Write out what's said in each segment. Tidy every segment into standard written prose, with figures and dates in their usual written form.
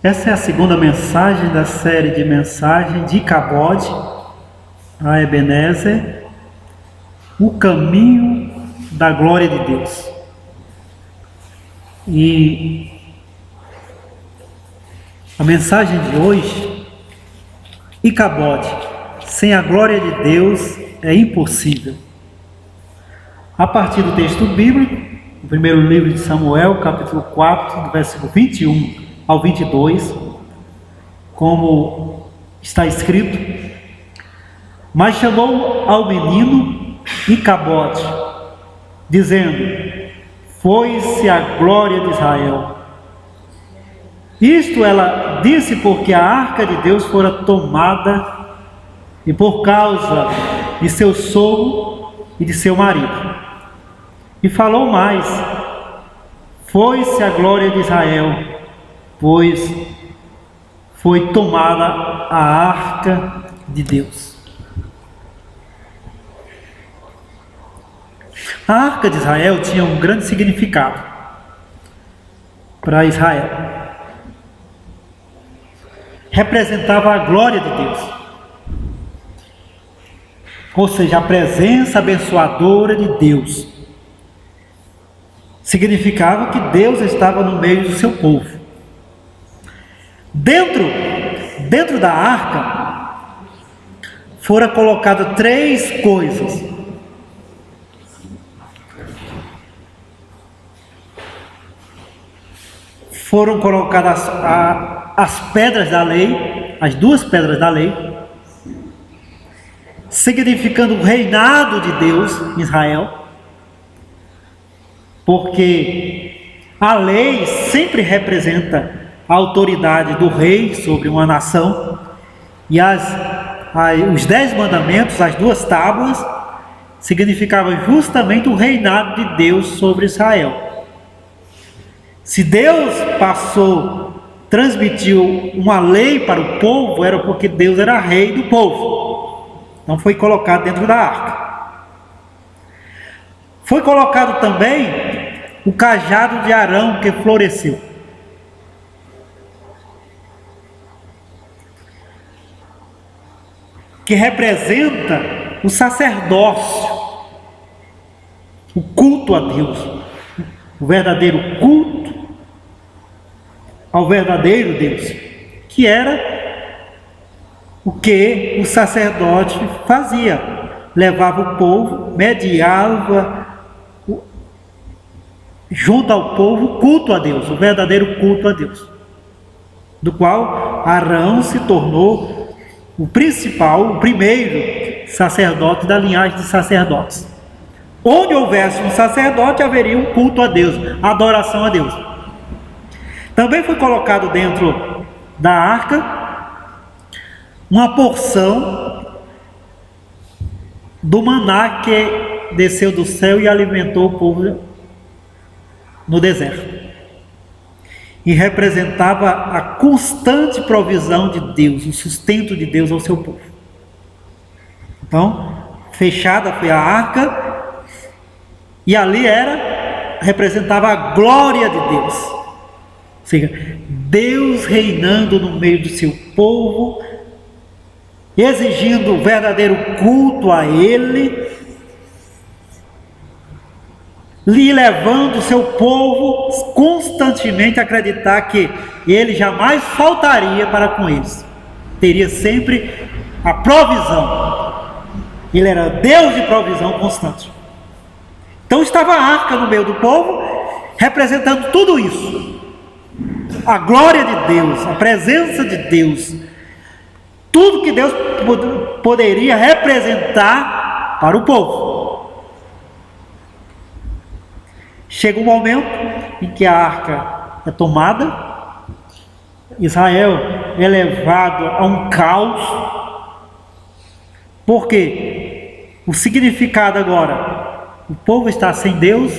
Essa é a segunda mensagem da série de mensagens de Icabod a Ebenezer, o caminho da glória de Deus. E a mensagem de hoje, Icabod, sem a glória de Deus é impossível. A partir do texto bíblico, no primeiro livro de Samuel, capítulo 4, do versículo 21 ao 22, como está escrito: mas chamou ao menino Icabod, dizendo: foi-se a glória de Israel. Isto ela disse porque a arca de Deus fora tomada, e por causa de seu sogro e de seu marido. E falou mais: foi-se a glória de Israel, pois foi tomada a arca de Deus. A arca de Israel tinha um grande significado para Israel. Representava a glória de Deus, ou seja, a presença abençoadora de Deus. Significava que Deus estava no meio do seu povo. Dentro da arca foram colocadas três coisas. Foram colocadas as pedras da lei, as duas pedras da lei, significando o reinado de Deus em Israel, porque a lei sempre representa a autoridade do rei sobre uma nação, e os 10 mandamentos, as duas tábuas, significavam justamente o reinado de Deus sobre Israel. Se Deus transmitiu uma lei para o povo, era porque Deus era rei do povo. Então foi colocado dentro da arca. Foi colocado também o cajado de Arão que floresceu. Que representa o sacerdócio, o culto a Deus, o verdadeiro culto ao verdadeiro Deus, que era o que o sacerdote fazia: levava o povo, mediava junto ao povo o culto a Deus, o verdadeiro culto a Deus, do qual Arão se tornou o principal, o primeiro sacerdote da linhagem de sacerdotes. Onde houvesse um sacerdote, haveria um culto a Deus, adoração a Deus. Também foi colocado dentro da arca uma porção do maná que desceu do céu e alimentou o povo no deserto. E representava a constante provisão de Deus, o sustento de Deus ao seu povo. Então, fechada foi a arca, e ali representava a glória de Deus. Ou seja, Deus reinando no meio do seu povo, exigindo o verdadeiro culto a Ele, lhe levando o seu povo constantemente a acreditar que Ele jamais faltaria para com eles. Teria sempre a provisão. Ele era Deus de provisão constante. Então estava a arca no meio do povo, representando tudo isso. A glória de Deus, a presença de Deus, tudo que Deus poderia representar para o povo. Chega um momento em que a arca é tomada, Israel é levado a um caos, porque o significado agora, o povo está sem Deus,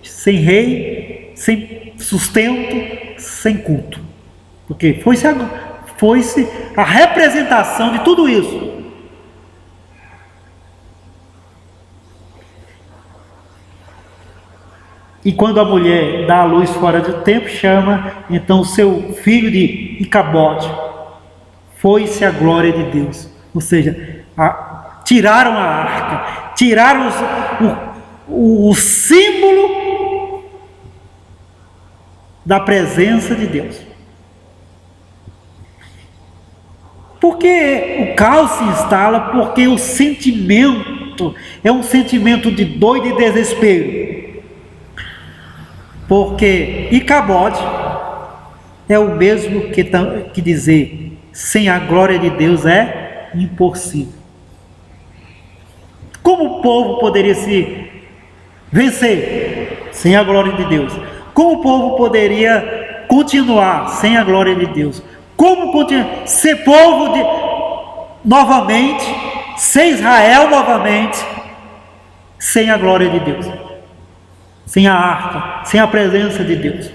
sem rei, sem sustento, sem culto, porque foi-se a representação de tudo isso. E quando a mulher dá a luz fora do tempo, chama então o seu filho de Icabode. Foi-se a glória de Deus. Ou seja, tiraram a arca, tiraram o símbolo da presença de Deus. Porque o caos se instala, porque o sentimento é um sentimento de dor e de desespero. Porque Icabode é o mesmo que dizer sem a glória de Deus é impossível. Como o povo poderia se vencer sem a glória de Deus? Como o povo poderia continuar sem a glória de Deus? Como ser povo novamente, ser Israel novamente, sem a glória de Deus, sem a arca, sem a presença de Deus,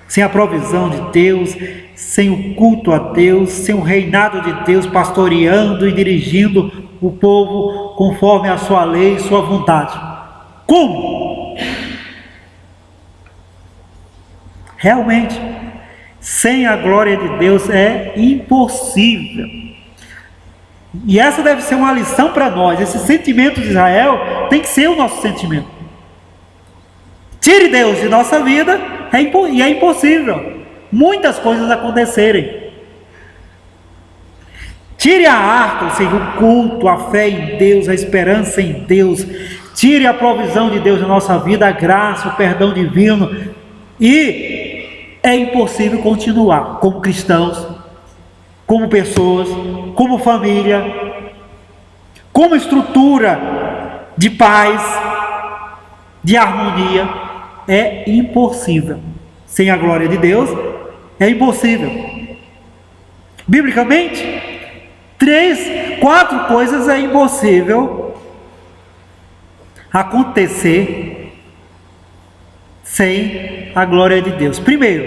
sem a provisão de Deus, sem o culto a Deus, sem o reinado de Deus pastoreando e dirigindo o povo conforme a sua lei e sua vontade? Como? Realmente, sem a glória de Deus é impossível. E essa deve ser uma lição para nós. Esse sentimento de Israel tem que ser o nosso sentimento. Tire Deus de nossa vida e é impossível muitas coisas acontecerem. Tire a arca, ou seja, o culto, a fé em Deus, a esperança em Deus. Tire a provisão de Deus na nossa vida, a graça, o perdão divino, e é impossível continuar como cristãos, como pessoas, como família, como estrutura de paz, de harmonia. É impossível. Sem a glória de Deus, é impossível. Biblicamente, 4 coisas é impossível acontecer sem a glória de Deus. Primeiro,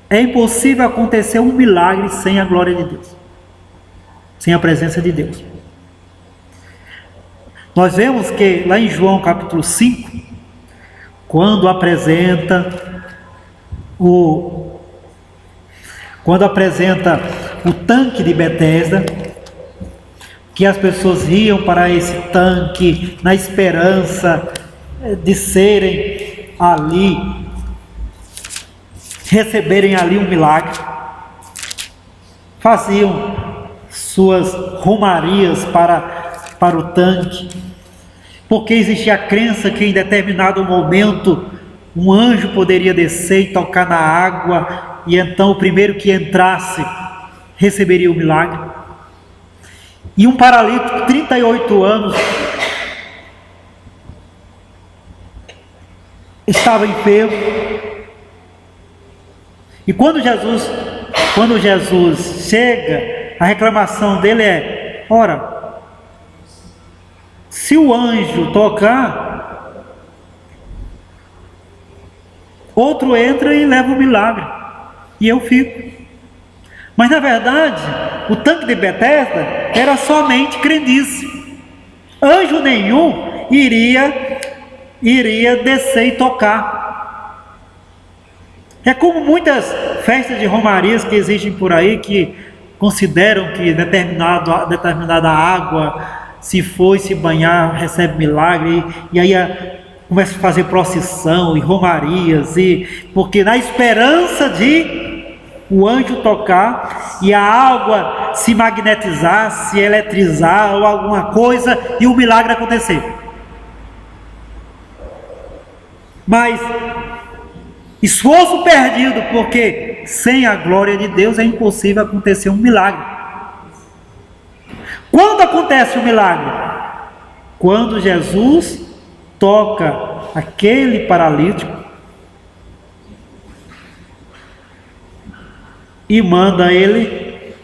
é impossível acontecer um milagre sem a glória de Deus, sem a presença de Deus. Nós vemos que lá em João capítulo 5, quando apresenta o tanque de Betesda, que as pessoas iam para esse tanque na esperança de serem ali, receberem ali um milagre, faziam suas romarias para o tanque, porque existia a crença que em determinado momento um anjo poderia descer e tocar na água, e então o primeiro que entrasse receberia o milagre. E um paralítico, 38 anos, estava enfermo. E quando Jesus chega, a reclamação dele é: ora, se o anjo tocar, outro entra e leva o milagre, e eu fico. Mas na verdade, o tanque de Betesda era somente crendice. Anjo nenhum iria descer e tocar. É como muitas festas de romarias que existem por aí, que consideram que determinada água, se for se banhar, recebe milagre, e aí começa a fazer procissão e romarias, porque na esperança de o anjo tocar e a água se magnetizar, se eletrizar ou alguma coisa e o milagre acontecer. Mas esforço perdido, porque sem a glória de Deus é impossível acontecer um milagre. Quando acontece o milagre? Quando Jesus toca aquele paralítico e manda ele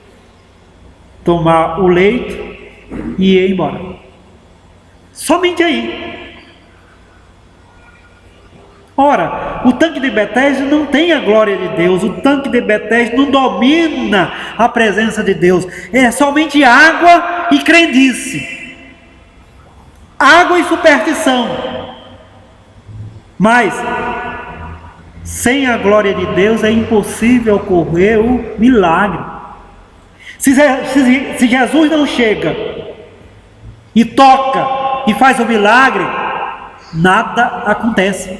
tomar o leito e ir embora. Somente aí. Ora, o tanque de Betesda não tem a glória de Deus, o tanque de Betesda não domina a presença de Deus, é somente água e crendice. água e superstição. Mas sem a glória de Deus é impossível ocorrer o milagre. Se Jesus não chega e toca e faz o milagre, nada acontece.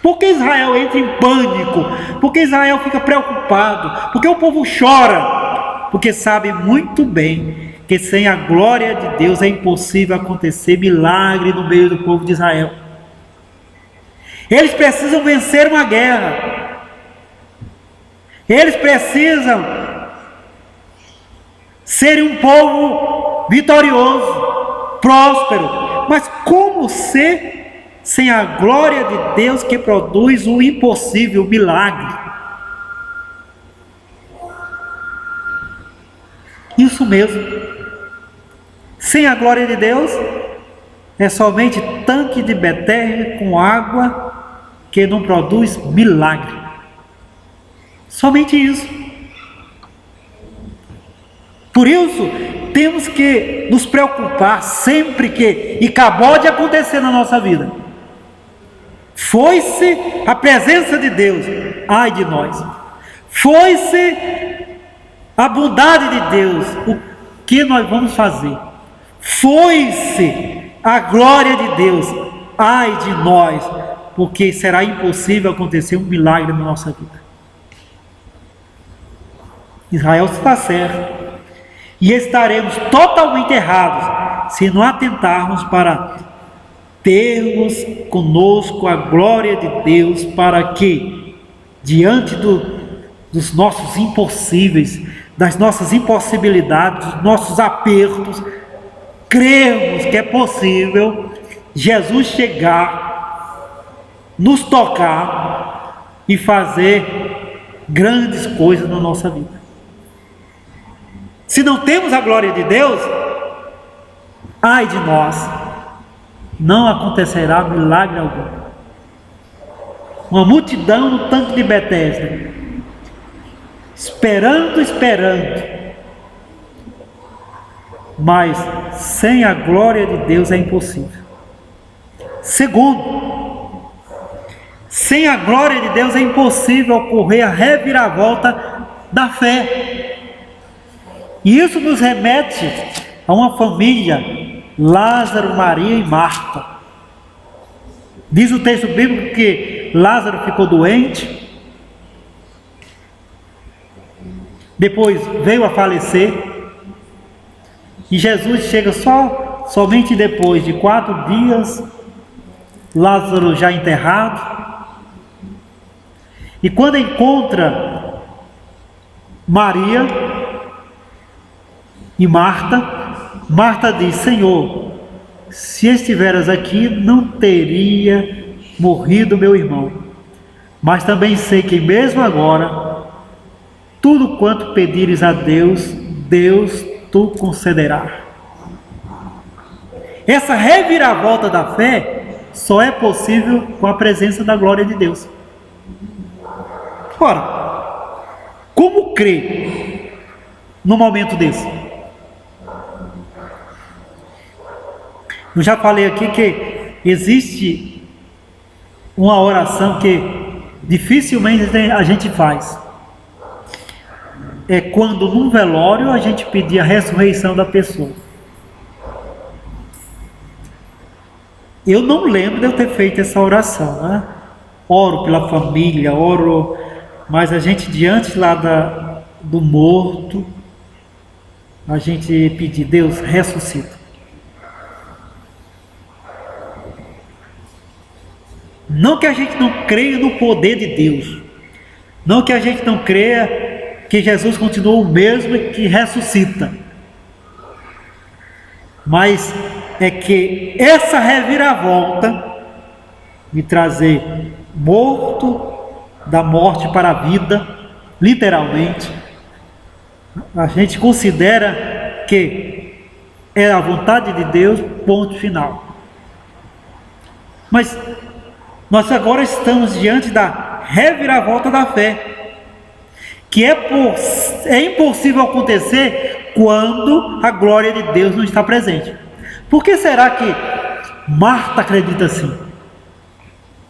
Por que Israel entra em pânico? Por que Israel fica preocupado? Por que o povo chora? Porque sabe muito bem que sem a glória de Deus é impossível acontecer milagre no meio do povo de Israel. Eles precisam vencer uma guerra. Eles precisam ser um povo vitorioso, próspero. Mas como ser sem a glória de Deus que produz o impossível, o milagre? Isso mesmo. Sem a glória de Deus é somente tanque de Betel com água que não produz milagre. Somente isso. Por isso, temos que nos preocupar sempre que, e acabou de acontecer na nossa vida, foi-se a presença de Deus, ai de nós. Foi-se a bondade de Deus, o que nós vamos fazer? Foi-se a glória de Deus, ai de nós, porque será impossível acontecer um milagre na nossa vida. Israel está certo, e estaremos totalmente errados se não atentarmos para termos conosco a glória de Deus, para que, diante dos nossos impossíveis, das nossas impossibilidades, dos nossos apertos, cremos que é possível Jesus chegar, nos tocar e fazer grandes coisas na nossa vida. Se não temos a glória de Deus, ai de nós, não acontecerá milagre algum. Uma multidão no tanque de Betesda, esperando, mas sem a glória de Deus é impossível. Segundo, sem a glória de Deus é impossível ocorrer a reviravolta da fé. E isso nos remete a uma família, Lázaro, Maria e Marta. Diz o texto bíblico que Lázaro ficou doente, depois veio a falecer, e Jesus chega somente depois de 4 dias, Lázaro já enterrado. E quando encontra Maria e Marta diz: Senhor, se estiveras aqui, não teria morrido meu irmão. Mas também sei que mesmo agora, tudo quanto pedires a Deus, Deus tu concederá. Essa reviravolta da fé só é possível com a presença da glória de Deus. Ora, como crer num momento desse? Eu já falei aqui que existe uma oração que dificilmente a gente faz. É quando num velório a gente pedir a ressurreição da pessoa. Eu não lembro de eu ter feito essa oração, né? Oro pela família, mas a gente diante lá do morto, a gente pedir: Deus, ressuscita. Não que a gente não creia no poder de Deus, não que a gente não creia que Jesus continua o mesmo e que ressuscita, mas é que essa reviravolta de trazer morto da morte para a vida, literalmente, a gente considera que é a vontade de Deus, ponto final. Mas nós agora estamos diante da reviravolta da fé, que é impossível acontecer quando a glória de Deus não está presente. Por que será que Marta acredita assim?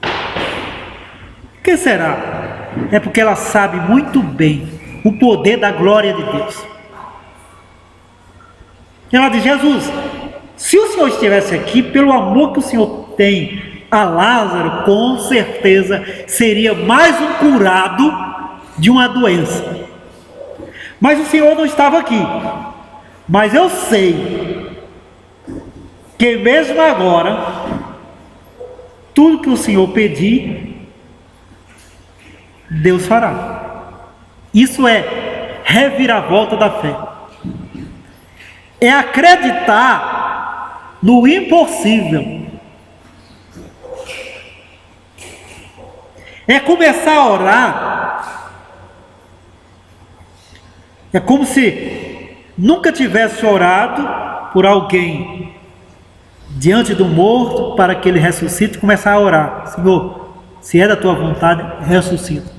Por que será? É porque ela sabe muito bem o poder da glória de Deus. Ela diz: Jesus, se o Senhor estivesse aqui, pelo amor que o Senhor tem a Lázaro, com certeza seria mais um curado de uma doença. Mas o Senhor não estava aqui. Mas eu sei que mesmo agora, tudo que o Senhor pedir, Deus fará. Isso é reviravolta da fé. É acreditar no impossível. É começar a orar. É como se nunca tivesse orado por alguém diante do morto para que ele ressuscite, e começar a orar: Senhor, se é da tua vontade, ressuscita.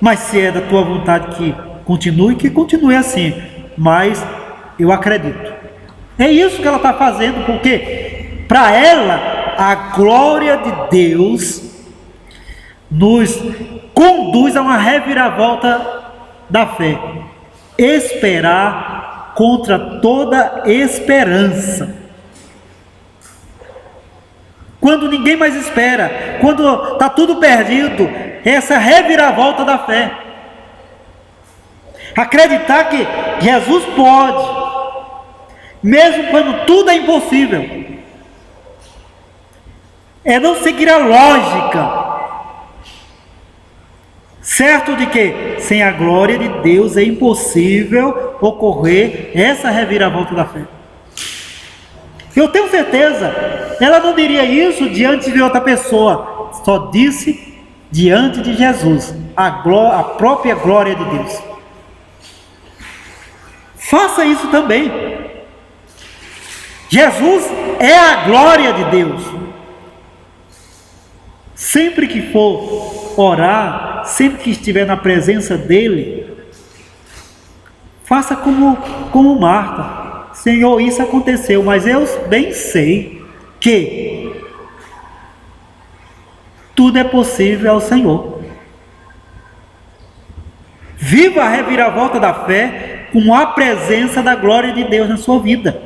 Mas se é da tua vontade que continue assim. Mas eu acredito. É isso que ela está fazendo, porque para ela a glória de Deus nos conduz a uma reviravolta da fé. Esperar contra toda esperança. Quando ninguém mais espera, quando está tudo perdido, essa reviravolta da fé. Acreditar que Jesus pode, mesmo quando tudo é impossível. É não seguir a lógica, certo de que sem a glória de Deus é impossível ocorrer essa reviravolta da fé. Eu tenho certeza, ela não diria isso diante de outra pessoa, só disse diante de Jesus, a própria glória de Deus. Faça isso também. Jesus é a glória de Deus. Sempre que for orar, sempre que estiver na presença dele, faça como Marta: Senhor, isso aconteceu, mas eu bem sei que tudo é possível ao Senhor. Viva a reviravolta da fé com a presença da glória de Deus na sua vida.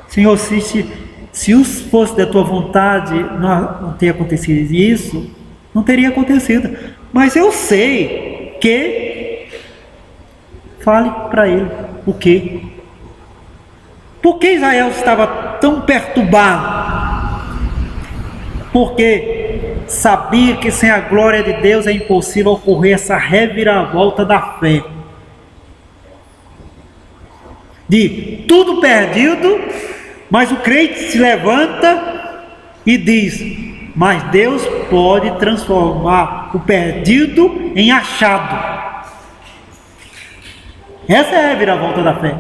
Senhor, se fosse da tua vontade não ter acontecido isso, não teria acontecido. Mas eu sei que... Fale para ele o quê? Por que Israel estava tão perturbado? Porque sabia que sem a glória de Deus é impossível ocorrer essa reviravolta da fé. De tudo perdido, mas o crente se levanta e diz: mas Deus pode transformar o perdido em achado. Essa é a reviravolta da fé.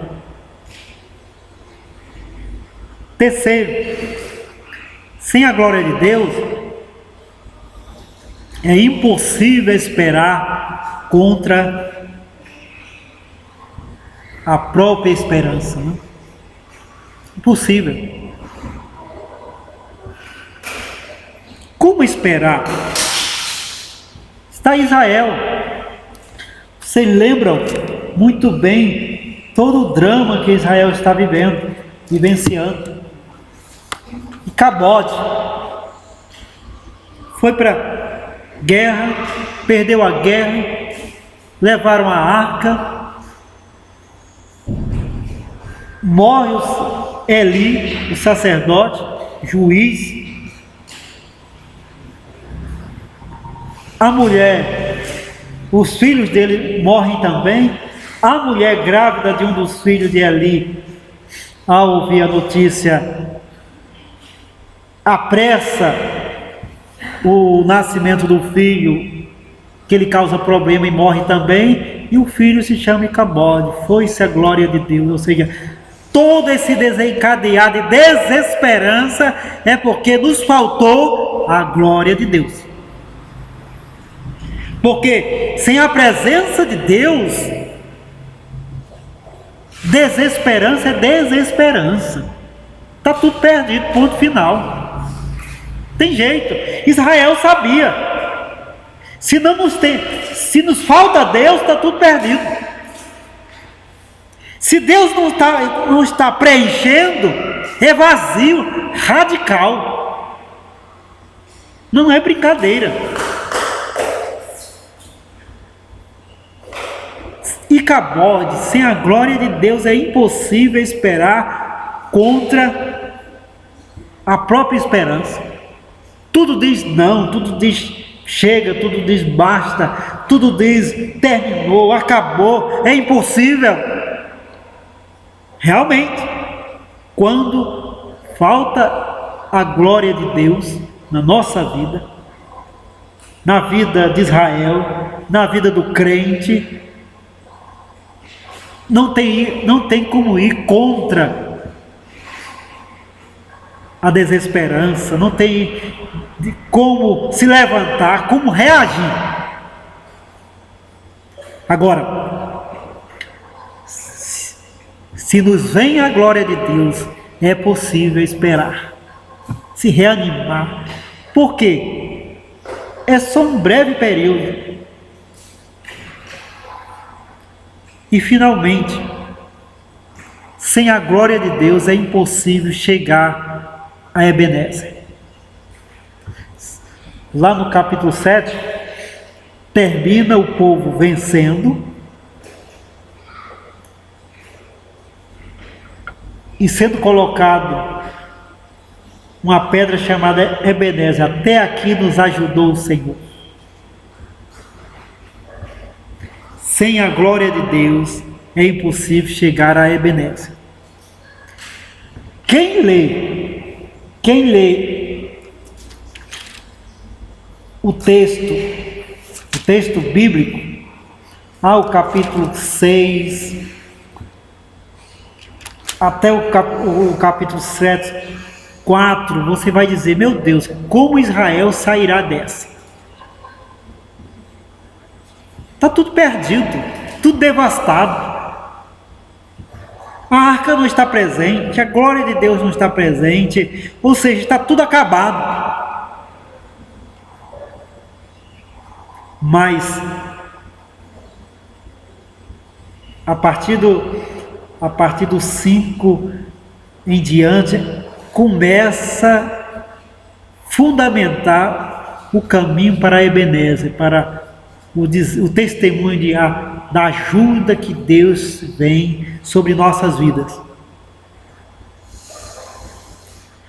Terceiro, sem a glória de Deus, é impossível esperar contra a própria esperança, né? Impossível. Como esperar? Está Israel. Vocês lembram muito bem todo o drama que Israel está vivenciando. E Cabote foi para guerra, perdeu a guerra, levaram a arca, morre Eli, o sacerdote, juiz. A mulher, os filhos dele morrem também. A mulher grávida de um dos filhos de Eli, ao ouvir a notícia, apressa o nascimento do filho, que ele causa problema e morre também. E o filho se chama Icabode. Foi-se a glória de Deus. Ou seja, todo esse desencadeado de desesperança é porque nos faltou a glória de Deus. Porque sem a presença de Deus, desesperança é desesperança. Está tudo perdido, ponto final. Tem jeito. Israel sabia. Se nos falta Deus, está tudo perdido. Se Deus não está preenchendo, é vazio, radical. Não é brincadeira. Icabode, sem a glória de Deus é impossível esperar contra a própria esperança. Tudo diz não, tudo diz chega, tudo diz basta, tudo diz terminou, acabou, é impossível. Realmente, quando falta a glória de Deus na nossa vida, na vida de Israel, na vida do crente, não tem como ir contra a desesperança, não tem como se levantar, como reagir. Agora, se nos vem a glória de Deus, é possível esperar, se reanimar. Por quê? É só um breve período. E finalmente, sem a glória de Deus é impossível chegar a Ebenezer. Lá no capítulo 7, termina o povo vencendo e sendo colocado uma pedra chamada Ebenezer. Até aqui nos ajudou o Senhor. Sem a glória de Deus é impossível chegar a Ebenezer. Quem lê o texto bíblico, ao capítulo 6, até o capítulo 7, 4, você vai dizer: meu Deus, como Israel sairá dessa? Está tudo perdido, tudo devastado. A arca não está presente, a glória de Deus não está presente, ou seja, está tudo acabado. Mas, a partir do 5 em diante, começa a fundamentar o caminho para Ebenezer, para o testemunho da ajuda que Deus vem sobre nossas vidas.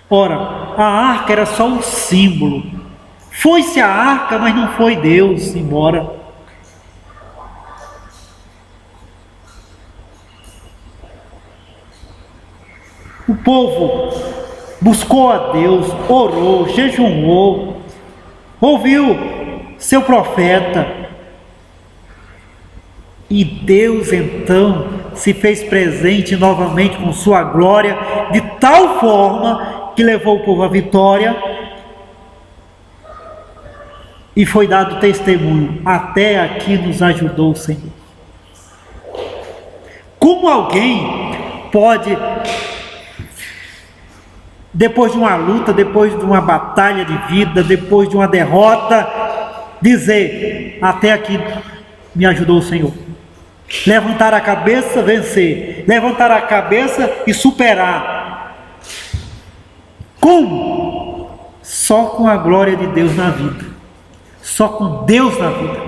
Ora, a arca era só um símbolo. Foi-se a arca, mas não foi Deus embora. O povo buscou a Deus, orou, jejuou, ouviu seu profeta. E Deus então se fez presente novamente com sua glória, de tal forma que levou o povo à vitória, e foi dado testemunho: até aqui nos ajudou o Senhor. Como alguém pode, depois de uma luta, depois de uma batalha de vida, depois de uma derrota, dizer: até aqui me ajudou o Senhor? Levantar a cabeça, vencer. Levantar a cabeça e superar. Como? Só com a glória de Deus na vida. Só com Deus na vida.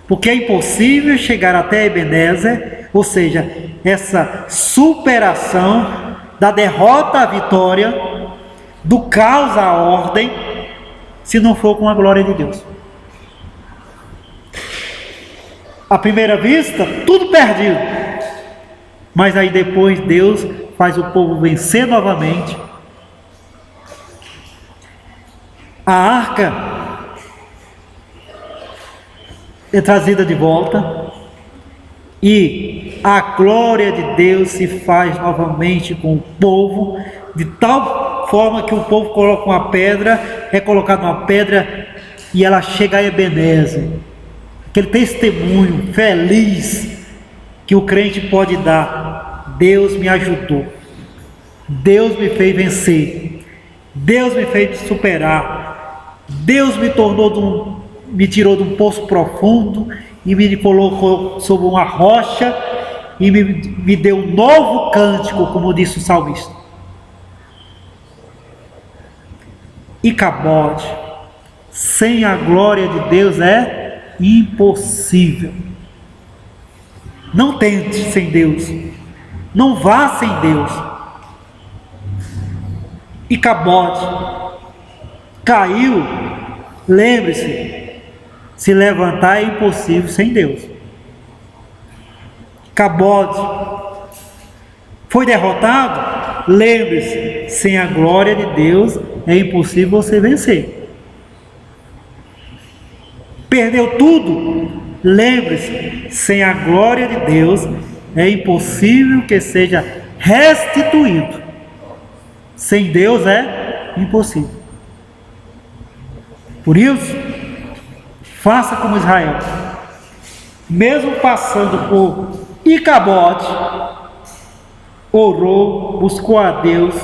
Porque é impossível chegar até Ebenezer, ou seja, essa superação da derrota à vitória, do caos à ordem, se não for com a glória de Deus. À primeira vista, tudo perdido. Mas aí depois Deus faz o povo vencer novamente. A arca é trazida de volta. E a glória de Deus se faz novamente com o povo, de tal forma que o povo coloca uma pedra, é colocada uma pedra e ela chega a Ebenezer. aquele testemunho feliz que o crente pode dar. Deus me ajudou, Deus me fez vencer, Deus me fez superar, Deus me tirou de um poço profundo e me colocou sobre uma rocha e me deu um novo cântico, como disse o salmista. Icabode, sem a glória de Deus é impossível. Não tente sem Deus, não vá sem Deus. Icabode caiu, lembre-se, se levantar é impossível sem Deus. Icabode foi derrotado, lembre-se, sem a glória de Deus é impossível você vencer. Perdeu tudo, lembre-se, sem a glória de Deus é impossível que seja restituído. Sem Deus é impossível. Por isso, faça como Israel. Mesmo passando por Icabode, orou, buscou a Deus,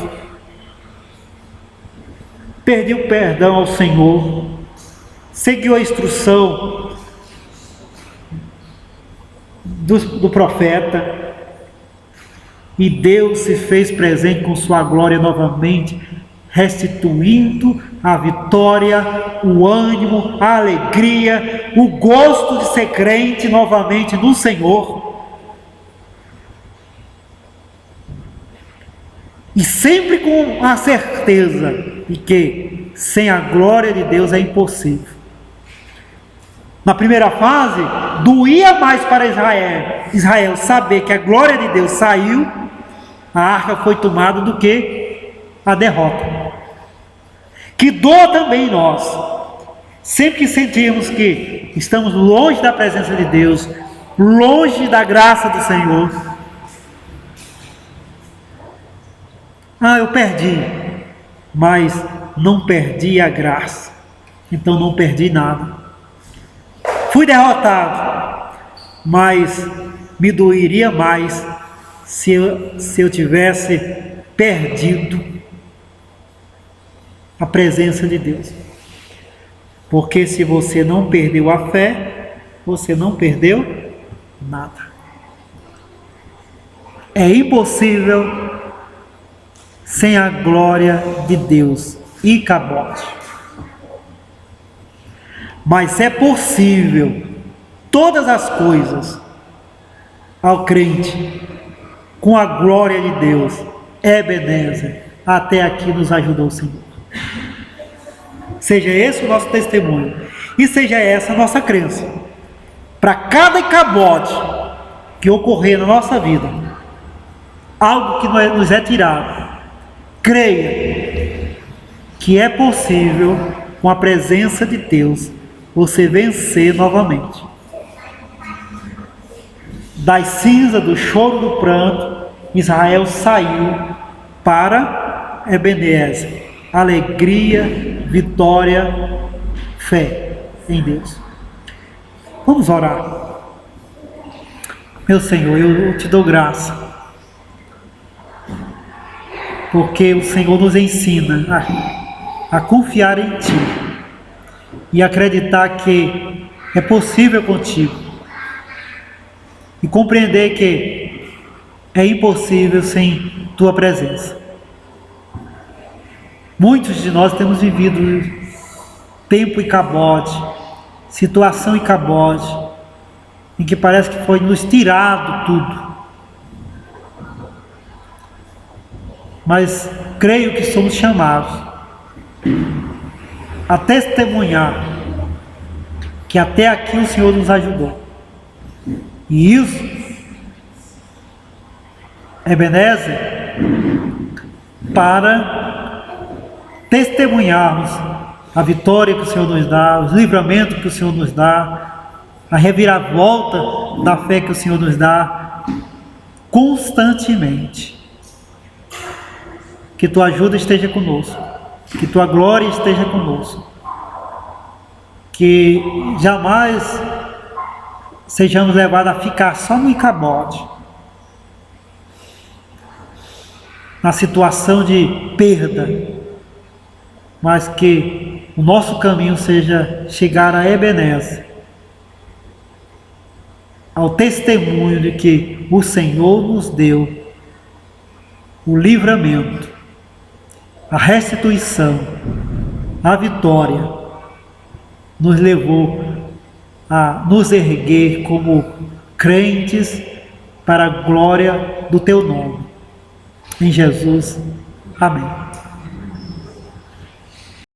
pediu perdão ao Senhor, seguiu a instrução do profeta, e Deus se fez presente com sua glória novamente, restituindo a vitória, o ânimo, a alegria, o gosto de ser crente novamente no Senhor. E sempre com a certeza de que sem a glória de Deus é impossível. Na primeira fase, doía mais para Israel saber que a glória de Deus saiu, a arca foi tomada, do que a derrota. Que doa também nós, sempre que sentirmos que estamos longe da presença de Deus, longe da graça do Senhor. Eu perdi, mas não perdi a graça, então não perdi nada. Fui derrotado, mas me doeria mais se eu tivesse perdido a presença de Deus. Porque se você não perdeu a fé, você não perdeu nada. É impossível sem a glória de Deus. Icabode. Mas é possível todas as coisas ao crente com a glória de Deus. Ebenezer, até aqui nos ajudou o Senhor. Seja esse o nosso testemunho e seja essa a nossa crença. Para cada Icabode que ocorrer na nossa vida, algo que nos é tirado, creia que é possível, com a presença de Deus, você vencer novamente. Das cinzas, do choro, do pranto, Israel saiu para Ebenezer. Alegria, vitória, fé em Deus. Vamos orar. Meu Senhor, eu te dou graça, porque o Senhor nos ensina a confiar em Ti e acreditar que é possível contigo, e compreender que é impossível sem Tua presença. Muitos de nós temos vivido tempo Icabode, situação Icabode, em que parece que foi nos tirado tudo. Mas creio que somos chamados a testemunhar que até aqui o Senhor nos ajudou. E isso, Ebenezer, para testemunharmos a vitória que o Senhor nos dá, os livramentos que o Senhor nos dá, a reviravolta da fé que o Senhor nos dá constantemente. Que Tua ajuda esteja conosco, que Tua glória esteja conosco, que jamais sejamos levados a ficar só no Icabode, na situação de perda, mas que o nosso caminho seja chegar a Ebenezer, ao testemunho de que o Senhor nos deu o livramento, a restituição, a vitória, nos levou a nos erguer como crentes para a glória do Teu nome. Em Jesus, amém.